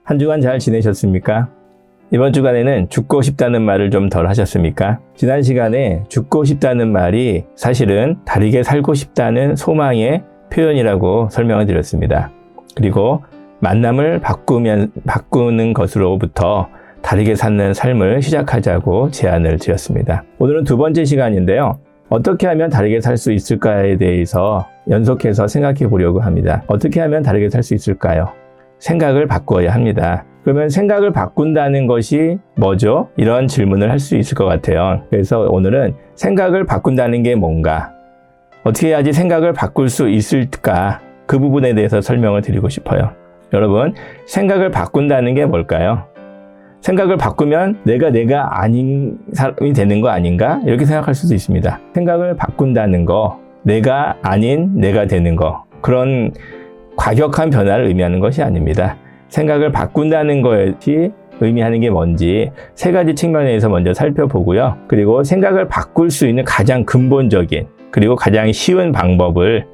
한 주간 잘 지내셨습니까? 이번 주간에는 죽고 싶다는 말을 좀 덜 하셨습니까? 지난 시간에 죽고 싶다는 말이 사실은 다르게 살고 싶다는 소망의 표현이라고 설명을 드렸습니다. 그리고 만남을 바꾸는 것으로부터 다르게 사는 삶을 시작하자고 제안을 드렸습니다. 오늘은 두 번째 시간인데요. 어떻게 하면 다르게 살 수 있을까에 대해서 연속해서 생각해 보려고 합니다. 어떻게 하면 다르게 살 수 있을까요? 생각을 바꾸어야 합니다. 그러면 생각을 바꾼다는 것이 뭐죠? 이런 질문을 할 수 있을 것 같아요. 그래서 오늘은 생각을 바꾼다는 게 뭔가, 어떻게 해야지 생각을 바꿀 수 있을까? 그 부분에 대해서 설명을 드리고 싶어요. 여러분, 생각을 바꾼다는 게 뭘까요? 생각을 바꾸면 내가 아닌 사람이 되는 거 아닌가? 이렇게 생각할 수도 있습니다. 생각을 바꾼다는 거, 내가 아닌 내가 되는 거, 그런 과격한 변화를 의미하는 것이 아닙니다. 생각을 바꾼다는 것이 의미하는 게 뭔지 세 가지 측면에서 먼저 살펴보고요. 그리고 생각을 바꿀 수 있는 가장 근본적인 그리고 가장 쉬운 방법을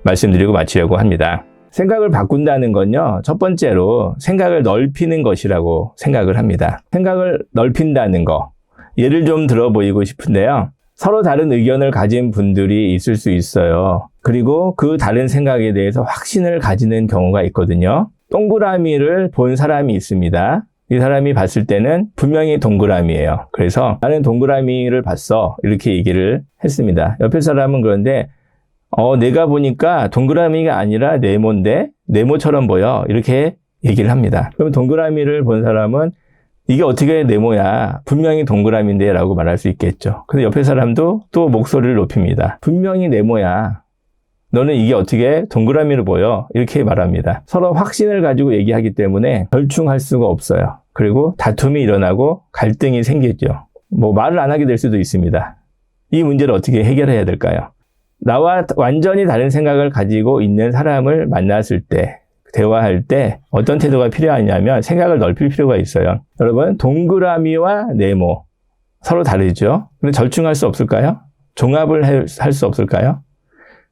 말씀드리고 마치려고 합니다. 생각을 바꾼다는 건요, 첫 번째로 생각을 넓히는 것이라고 생각을 합니다. 생각을 넓힌다는 거, 예를 좀 들어 보이고 싶은데요. 서로 다른 의견을 가진 분들이 있을 수 있어요. 그리고 그 다른 생각에 대해서 확신을 가지는 경우가 있거든요. 동그라미를 본 사람이 있습니다. 이 사람이 봤을 때는 분명히 동그라미예요. 그래서 나는 동그라미를 봤어, 이렇게 얘기를 했습니다. 옆에 사람은 그런데 내가 보니까 동그라미가 아니라 네모인데 네모처럼 보여, 이렇게 얘기를 합니다. 그럼 동그라미를 본 사람은 이게 어떻게 네모야, 분명히 동그라미인데 라고 말할 수 있겠죠. 근데 옆에 사람도 또 목소리를 높입니다. 분명히 네모야, 너는 이게 어떻게 동그라미로 보여, 이렇게 말합니다. 서로 확신을 가지고 얘기하기 때문에 절충할 수가 없어요. 그리고 다툼이 일어나고 갈등이 생기죠. 말을 안 하게 될 수도 있습니다. 이 문제를 어떻게 해결해야 될까요? 나와 완전히 다른 생각을 가지고 있는 사람을 만났을 때, 대화할 때 어떤 태도가 필요하냐면 생각을 넓힐 필요가 있어요. 여러분, 동그라미와 네모 서로 다르죠? 근데 절충할 수 없을까요? 종합을 할 수 없을까요?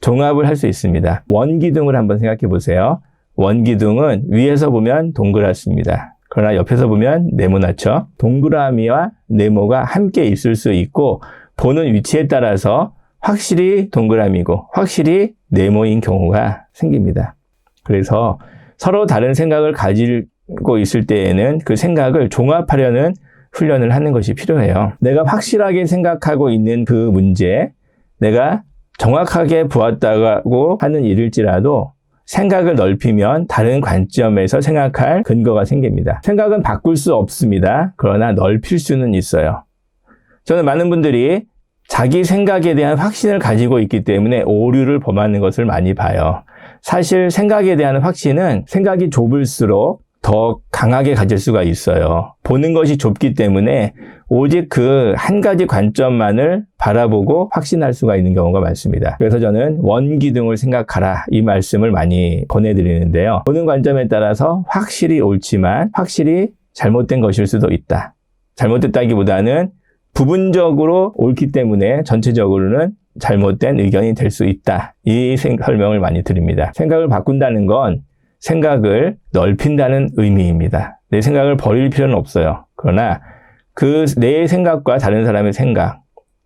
종합을 할 수 있습니다. 원기둥을 한번 생각해 보세요. 원기둥은 위에서 보면 동그랗습니다. 그러나 옆에서 보면 네모나죠? 동그라미와 네모가 함께 있을 수 있고 보는 위치에 따라서 확실히 동그라미고 확실히 네모인 경우가 생깁니다. 그래서 서로 다른 생각을 가지고 있을 때에는 그 생각을 종합하려는 훈련을 하는 것이 필요해요. 내가 확실하게 생각하고 있는 그 문제, 내가 정확하게 보았다고 하는 일일지라도 생각을 넓히면 다른 관점에서 생각할 근거가 생깁니다. 생각은 바꿀 수 없습니다. 그러나 넓힐 수는 있어요. 저는 많은 분들이 자기 생각에 대한 확신을 가지고 있기 때문에 오류를 범하는 것을 많이 봐요. 사실 생각에 대한 확신은 생각이 좁을수록 더 강하게 가질 수가 있어요. 보는 것이 좁기 때문에 오직 그 한 가지 관점만을 바라보고 확신할 수가 있는 경우가 많습니다. 그래서 저는 원기둥을 생각하라, 이 말씀을 많이 보내드리는데요. 보는 관점에 따라서 확실히 옳지만 확실히 잘못된 것일 수도 있다. 잘못됐다기보다는 부분적으로 옳기 때문에 전체적으로는 잘못된 의견이 될 수 있다. 이 설명을 많이 드립니다. 생각을 바꾼다는 건 생각을 넓힌다는 의미입니다. 내 생각을 버릴 필요는 없어요. 그러나 내 생각과 다른 사람의 생각,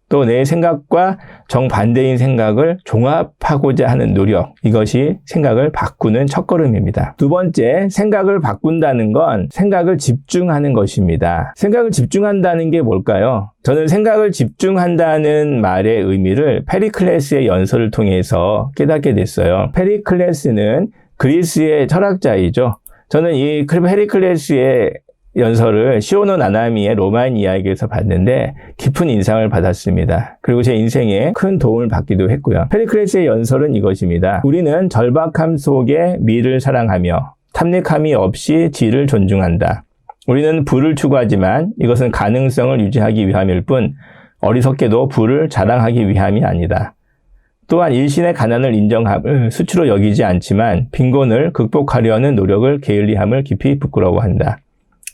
또 내 생각과 정반대인 생각을 종합하고자 하는 노력, 이것이 생각을 바꾸는 첫걸음입니다. 두 번째, 생각을 바꾼다는 건 생각을 집중하는 것입니다. 생각을 집중한다는 게 뭘까요? 저는 생각을 집중한다는 말의 의미를 페리클레스의 연설을 통해서 깨닫게 됐어요. 페리클레스는 그리스의 철학자이죠. 저는 이 페리클레스의 연설을 시오노 나나미의 로마인 이야기에서 봤는데 깊은 인상을 받았습니다. 그리고 제 인생에 큰 도움을 받기도 했고요. 페리클레스의 연설은 이것입니다. 우리는 절박함 속에 미를 사랑하며 탐닉함이 없이 질을 존중한다. 우리는 부를 추구하지만 이것은 가능성을 유지하기 위함일 뿐 어리석게도 부를 자랑하기 위함이 아니다. 또한 일신의 가난을 인정함을 수치로 여기지 않지만 빈곤을 극복하려는 노력을 게을리함을 깊이 부끄러워한다.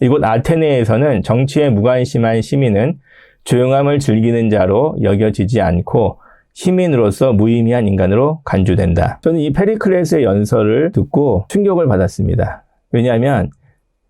이곳 아테네에서는 정치에 무관심한 시민은 조용함을 즐기는 자로 여겨지지 않고 시민으로서 무의미한 인간으로 간주된다. 저는 이 페리클레스의 연설을 듣고 충격을 받았습니다. 왜냐하면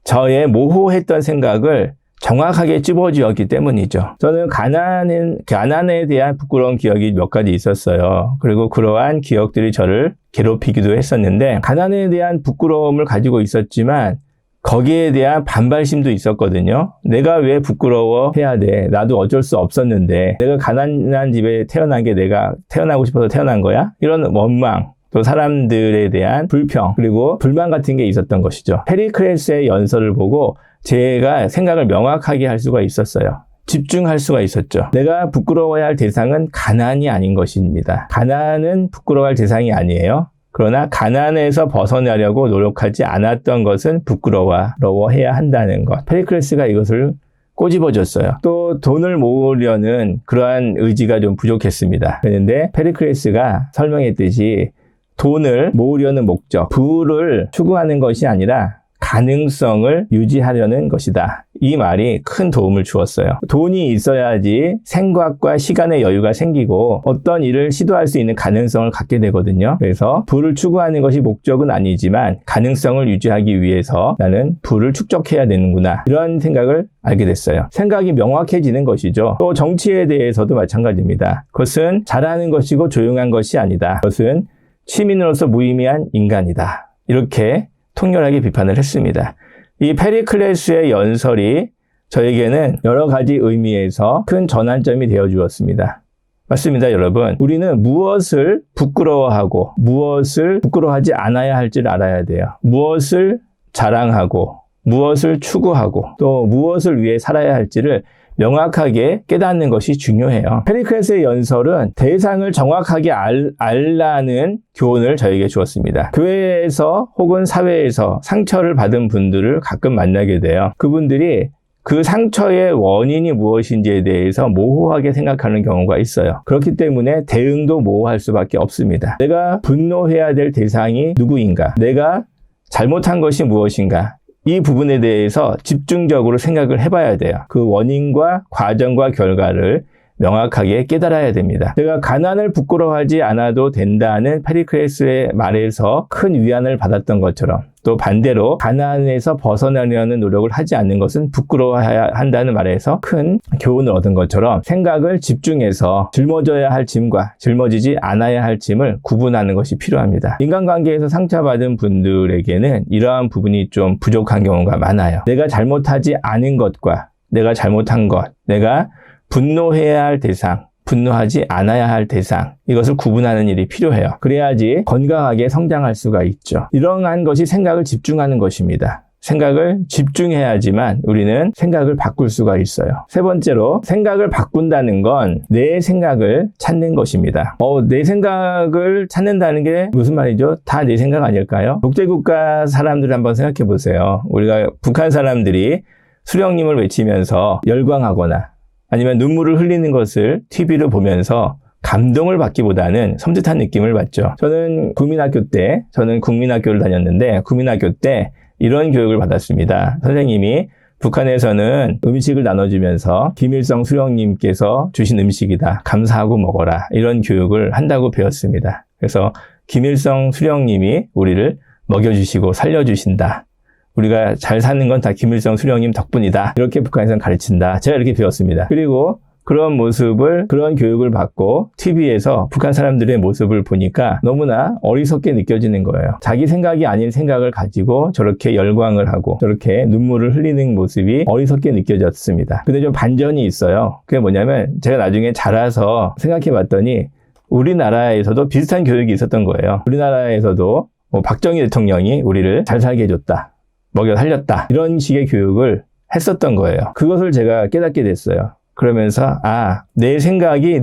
저의 모호했던 생각을 정확하게 찝어주었기 때문이죠. 저는 가난에 대한 부끄러운 기억이 몇 가지 있었어요. 그리고 그러한 기억들이 저를 괴롭히기도 했었는데, 가난에 대한 부끄러움을 가지고 있었지만 거기에 대한 반발심도 있었거든요. 내가 왜 부끄러워해야 돼? 나도 어쩔 수 없었는데, 내가 가난한 집에 태어난 게 내가 태어나고 싶어서 태어난 거야? 이런 원망, 또 사람들에 대한 불평, 그리고 불만 같은 게 있었던 것이죠. 페리클레스의 연설을 보고 제가 생각을 명확하게 할 수가 있었어요. 집중할 수가 있었죠. 내가 부끄러워야 할 대상은 가난이 아닌 것입니다. 가난은 부끄러워할 대상이 아니에요. 그러나 가난에서 벗어나려고 노력하지 않았던 것은 부끄러워해야 한다는 것. 페리클레스가 이것을 꼬집어줬어요. 또 돈을 모으려는 그러한 의지가 좀 부족했습니다. 그런데 페리클레스가 설명했듯이 돈을 모으려는 목적, 부를 추구하는 것이 아니라 가능성을 유지하려는 것이다. 이 말이 큰 도움을 주었어요. 돈이 있어야지 생각과 시간의 여유가 생기고 어떤 일을 시도할 수 있는 가능성을 갖게 되거든요. 그래서 부를 추구하는 것이 목적은 아니지만 가능성을 유지하기 위해서 나는 부를 축적해야 되는구나. 이런 생각을 알게 됐어요. 생각이 명확해지는 것이죠. 또 정치에 대해서도 마찬가지입니다. 그것은 잘하는 것이고 조용한 것이 아니다. 그것은 시민으로서 무의미한 인간이다. 이렇게 통렬하게 비판을 했습니다. 이 페리클레스의 연설이 저에게는 여러 가지 의미에서 큰 전환점이 되어 주었습니다. 맞습니다, 여러분. 우리는 무엇을 부끄러워하고 무엇을 부끄러워하지 않아야 할지를 알아야 돼요. 무엇을 자랑하고 무엇을 추구하고 또 무엇을 위해 살아야 할지를 명확하게 깨닫는 것이 중요해요. 페리클레스의 연설은 대상을 정확하게 알라는 교훈을 저에게 주었습니다. 교회에서 혹은 사회에서 상처를 받은 분들을 가끔 만나게 돼요. 그분들이 그 상처의 원인이 무엇인지에 대해서 모호하게 생각하는 경우가 있어요. 그렇기 때문에 대응도 모호할 수밖에 없습니다. 내가 분노해야 될 대상이 누구인가? 내가 잘못한 것이 무엇인가? 이 부분에 대해서 집중적으로 생각을 해봐야 돼요. 그 원인과 과정과 결과를 명확하게 깨달아야 됩니다. 제가 가난을 부끄러워하지 않아도 된다는 페리클레스의 말에서 큰 위안을 받았던 것처럼, 또 반대로 가난에서 벗어나려는 노력을 하지 않는 것은 부끄러워해야 한다는 말에서 큰 교훈을 얻은 것처럼 생각을 집중해서 짊어져야 할 짐과 짊어지지 않아야 할 짐을 구분하는 것이 필요합니다. 인간관계에서 상처받은 분들에게는 이러한 부분이 좀 부족한 경우가 많아요. 내가 잘못하지 않은 것과 내가 잘못한 것, 내가 분노해야 할 대상, 분노하지 않아야 할 대상, 이것을 구분하는 일이 필요해요. 그래야지 건강하게 성장할 수가 있죠. 이러한 것이 생각을 집중하는 것입니다. 생각을 집중해야지만 우리는 생각을 바꿀 수가 있어요. 세 번째로, 생각을 바꾼다는 건 내 생각을 찾는 것입니다. 내 생각을 찾는다는 게 무슨 말이죠? 다 내 생각 아닐까요? 독재국가 사람들 한번 생각해 보세요. 우리가 북한 사람들이 수령님을 외치면서 열광하거나 아니면 눈물을 흘리는 것을 TV로 보면서 감동을 받기보다는 섬찟한 느낌을 받죠. 저는 국민학교를 다녔는데 국민학교 때 이런 교육을 받았습니다. 선생님이 북한에서는 음식을 나눠주면서 김일성 수령님께서 주신 음식이다. 감사하고 먹어라. 이런 교육을 한다고 배웠습니다. 그래서 김일성 수령님이 우리를 먹여주시고 살려주신다. 우리가 잘 사는 건 다 김일성 수령님 덕분이다. 이렇게 북한에서는 가르친다. 제가 이렇게 배웠습니다. 그리고 그런 교육을 받고 TV에서 북한 사람들의 모습을 보니까 너무나 어리석게 느껴지는 거예요. 자기 생각이 아닌 생각을 가지고 저렇게 열광을 하고 저렇게 눈물을 흘리는 모습이 어리석게 느껴졌습니다. 근데 좀 반전이 있어요. 그게 뭐냐면 제가 나중에 자라서 생각해 봤더니 우리나라에서도 비슷한 교육이 있었던 거예요. 우리나라에서도 박정희 대통령이 우리를 잘 살게 해줬다. 먹여 살렸다. 이런 식의 교육을 했었던 거예요. 그것을 제가 깨닫게 됐어요. 그러면서 내 생각이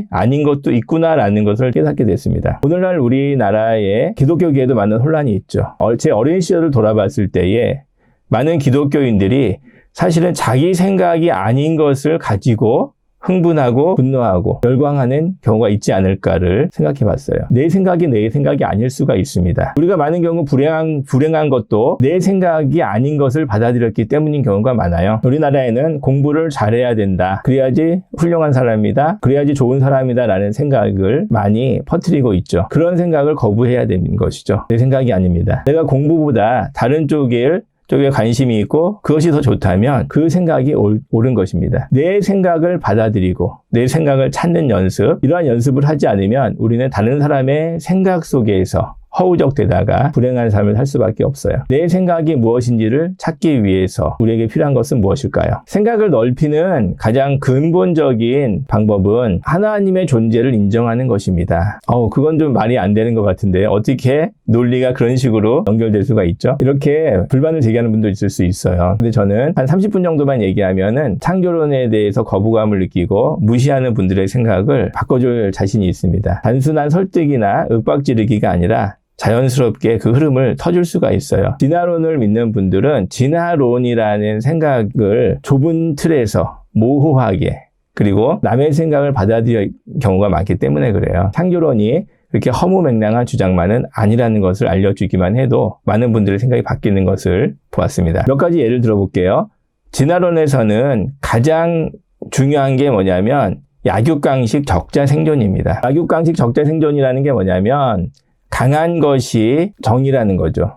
아닌 것도 있구나라는 것을 깨닫게 됐습니다. 오늘날 우리나라의 기독교계에도 많은 혼란이 있죠. 제 어린 시절을 돌아봤을 때에 많은 기독교인들이 사실은 자기 생각이 아닌 것을 가지고 흥분하고 분노하고 열광하는 경우가 있지 않을까를 생각해 봤어요. 내 생각이 아닐 수가 있습니다. 우리가 많은 경우 불행한 것도 내 생각이 아닌 것을 받아들였기 때문인 경우가 많아요. 우리나라에는 공부를 잘해야 된다. 그래야지 훌륭한 사람이다. 그래야지 좋은 사람이다 라는 생각을 많이 퍼뜨리고 있죠. 그런 생각을 거부해야 되는 것이죠. 내 생각이 아닙니다. 내가 공부보다 다른 쪽을 쪽에 관심이 있고 그것이 더 좋다면 그 생각이 옳은 것입니다. 내 생각을 받아들이고 내 생각을 찾는 연습, 이러한 연습을 하지 않으면 우리는 다른 사람의 생각 속에서 허우적대다가 불행한 삶을 살 수밖에 없어요. 내 생각이 무엇인지를 찾기 위해서 우리에게 필요한 것은 무엇일까요? 생각을 넓히는 가장 근본적인 방법은 하나님의 존재를 인정하는 것입니다. 그건 좀 말이 안 되는 것 같은데 어떻게 논리가 그런 식으로 연결될 수가 있죠? 이렇게 불만을 제기하는 분도 있을 수 있어요. 근데 저는 한 30분 정도만 얘기하면은 창조론에 대해서 거부감을 느끼고 무시하는 분들의 생각을 바꿔줄 자신이 있습니다. 단순한 설득이나 윽박지르기가 아니라 자연스럽게 그 흐름을 터줄 수가 있어요. 진화론을 믿는 분들은 진화론이라는 생각을 좁은 틀에서 모호하게 그리고 남의 생각을 받아들일 경우가 많기 때문에 그래요. 창조론이 그렇게 허무맹랑한 주장만은 아니라는 것을 알려주기만 해도 많은 분들의 생각이 바뀌는 것을 보았습니다. 몇 가지 예를 들어볼게요. 진화론에서는 가장 중요한 게 뭐냐면 약육강식 적자생존입니다. 약육강식 적자생존이라는 게 뭐냐면 강한 것이 정의라는 거죠.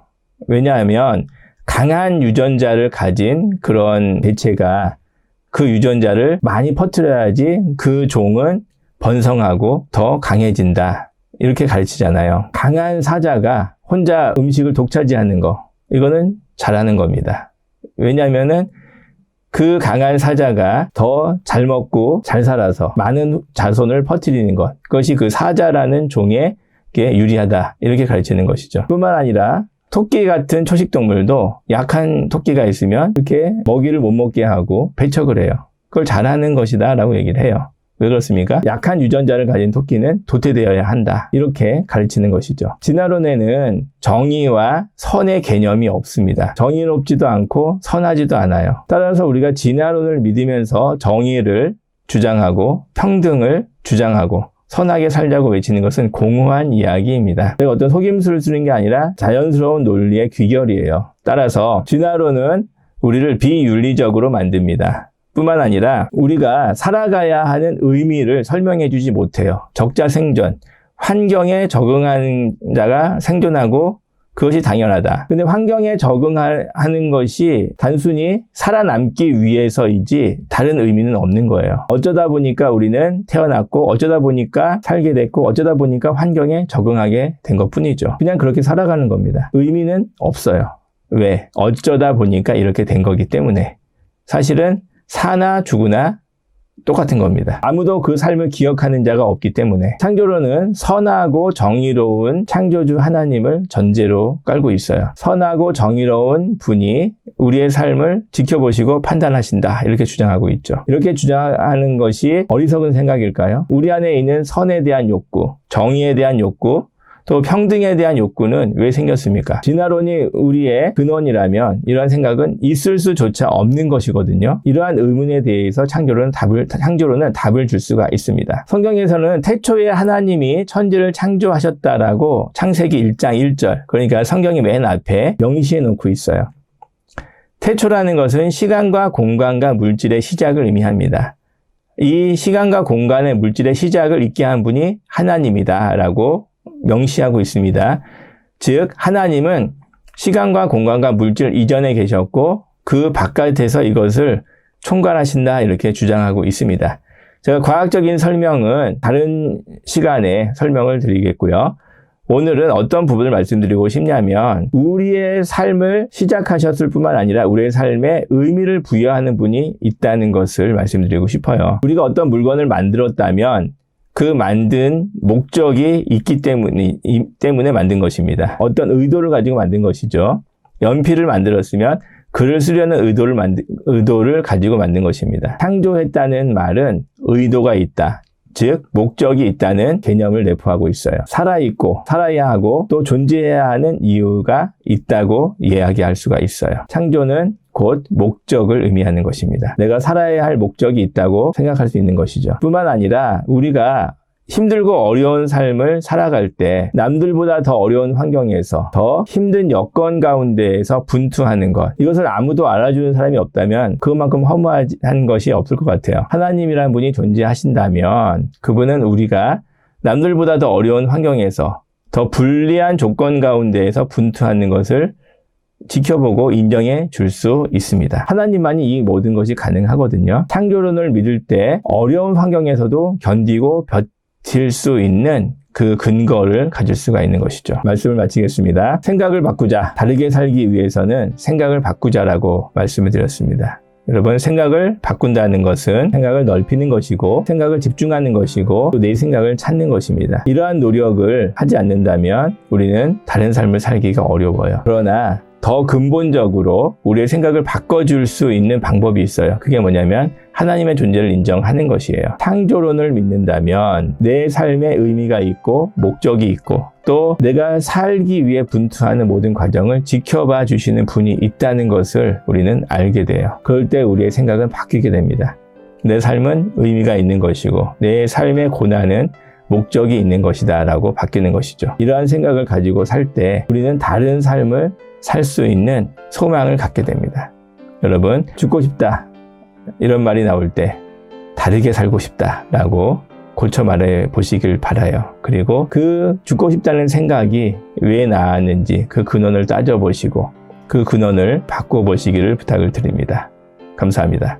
왜냐하면 강한 유전자를 가진 그런 개체가 그 유전자를 많이 퍼뜨려야지 그 종은 번성하고 더 강해진다. 이렇게 가르치잖아요. 강한 사자가 혼자 음식을 독차지하는 거, 이거는 잘하는 겁니다. 왜냐하면은 그 강한 사자가 더 잘 먹고 잘 살아서 많은 자손을 퍼뜨리는 것, 그것이 그 사자라는 종의 유리하다, 이렇게 가르치는 것이죠. 뿐만 아니라 토끼 같은 초식동물도 약한 토끼가 있으면 이렇게 먹이를 못 먹게 하고 배척을 해요. 그걸 잘하는 것이다 라고 얘기를 해요. 왜 그렇습니까? 약한 유전자를 가진 토끼는 도태되어야 한다, 이렇게 가르치는 것이죠. 진화론에는 정의와 선의 개념이 없습니다. 정의롭지도 않고 선하지도 않아요. 따라서 우리가 진화론을 믿으면서 정의를 주장하고 평등을 주장하고 선하게 살자고 외치는 것은 공허한 이야기입니다. 내가 어떤 속임수를 쓰는 게 아니라 자연스러운 논리의 귀결이에요. 따라서 진화론은 우리를 비윤리적으로 만듭니다. 뿐만 아니라 우리가 살아가야 하는 의미를 설명해 주지 못해요. 적자생존, 환경에 적응하는 자가 생존하고 그것이 당연하다. 근데 환경에 적응하는 것이 단순히 살아남기 위해서이지 다른 의미는 없는 거예요. 어쩌다 보니까 우리는 태어났고 어쩌다 보니까 살게 됐고 어쩌다 보니까 환경에 적응하게 된 것뿐이죠. 그냥 그렇게 살아가는 겁니다. 의미는 없어요. 왜? 어쩌다 보니까 이렇게 된 거기 때문에. 사실은 사나 죽으나 똑같은 겁니다. 아무도 그 삶을 기억하는 자가 없기 때문에. 창조론은 선하고 정의로운 창조주 하나님을 전제로 깔고 있어요. 선하고 정의로운 분이 우리의 삶을 지켜보시고 판단하신다, 이렇게 주장하고 있죠. 이렇게 주장하는 것이 어리석은 생각일까요? 우리 안에 있는 선에 대한 욕구, 정의에 대한 욕구, 또 평등에 대한 욕구는 왜 생겼습니까? 진화론이 우리의 근원이라면 이러한 생각은 있을 수조차 없는 것이거든요. 이러한 의문에 대해서 창조론은 답을 줄 수가 있습니다. 성경에서는 태초에 하나님이 천지를 창조하셨다라고 창세기 1장 1절, 그러니까 성경이 맨 앞에 명시해 놓고 있어요. 태초라는 것은 시간과 공간과 물질의 시작을 의미합니다. 이 시간과 공간의 물질의 시작을 있게 한 분이 하나님이다라고 명시하고 있습니다. 즉 하나님은 시간과 공간과 물질 이전에 계셨고 그 바깥에서 이것을 총괄하신다, 이렇게 주장하고 있습니다. 제가 과학적인 설명은 다른 시간에 설명을 드리겠고요. 오늘은 어떤 부분을 말씀드리고 싶냐면 우리의 삶을 시작하셨을 뿐만 아니라 우리의 삶에 의미를 부여하는 분이 있다는 것을 말씀드리고 싶어요. 우리가 어떤 물건을 만들었다면 그 만든 목적이 있기 때문에 만든 것입니다. 어떤 의도를 가지고 만든 것이죠. 연필을 만들었으면 글을 쓰려는 의도를 가지고 만든 것입니다. 창조했다는 말은 의도가 있다, 즉 목적이 있다는 개념을 내포하고 있어요. 살아있고 살아야 하고 또 존재해야 하는 이유가 있다고 이야기할 수가 있어요. 창조는 곧 목적을 의미하는 것입니다. 내가 살아야 할 목적이 있다고 생각할 수 있는 것이죠. 뿐만 아니라 우리가 힘들고 어려운 삶을 살아갈 때 남들보다 더 어려운 환경에서 더 힘든 여건 가운데에서 분투하는 것, 이것을 아무도 알아주는 사람이 없다면 그것만큼 허무한 것이 없을 것 같아요. 하나님이라는 분이 존재하신다면 그분은 우리가 남들보다 더 어려운 환경에서 더 불리한 조건 가운데에서 분투하는 것을 지켜보고 인정해 줄 수 있습니다. 하나님만이 이 모든 것이 가능하거든요. 창조론을 믿을 때 어려운 환경에서도 견디고 버틸 수 있는 그 근거를 가질 수가 있는 것이죠. 말씀을 마치겠습니다. 생각을 바꾸자. 다르게 살기 위해서는 생각을 바꾸자라고 말씀을 드렸습니다. 여러분, 생각을 바꾼다는 것은 생각을 넓히는 것이고 생각을 집중하는 것이고 또 내 생각을 찾는 것입니다. 이러한 노력을 하지 않는다면 우리는 다른 삶을 살기가 어려워요. 그러나 더 근본적으로 우리의 생각을 바꿔줄 수 있는 방법이 있어요. 그게 뭐냐면 하나님의 존재를 인정하는 것이에요. 창조론을 믿는다면 내 삶에 의미가 있고 목적이 있고 또 내가 살기 위해 분투하는 모든 과정을 지켜봐 주시는 분이 있다는 것을 우리는 알게 돼요. 그럴 때 우리의 생각은 바뀌게 됩니다. 내 삶은 의미가 있는 것이고 내 삶의 고난은 목적이 있는 것이다 라고 바뀌는 것이죠. 이러한 생각을 가지고 살 때 우리는 다른 삶을 살 수 있는 소망을 갖게 됩니다. 여러분, 죽고 싶다 이런 말이 나올 때 다르게 살고 싶다 라고 고쳐 말해 보시길 바라요. 그리고 그 죽고 싶다는 생각이 왜 나왔는지 그 근원을 따져보시고 그 근원을 바꿔보시기를 부탁을 드립니다. 감사합니다.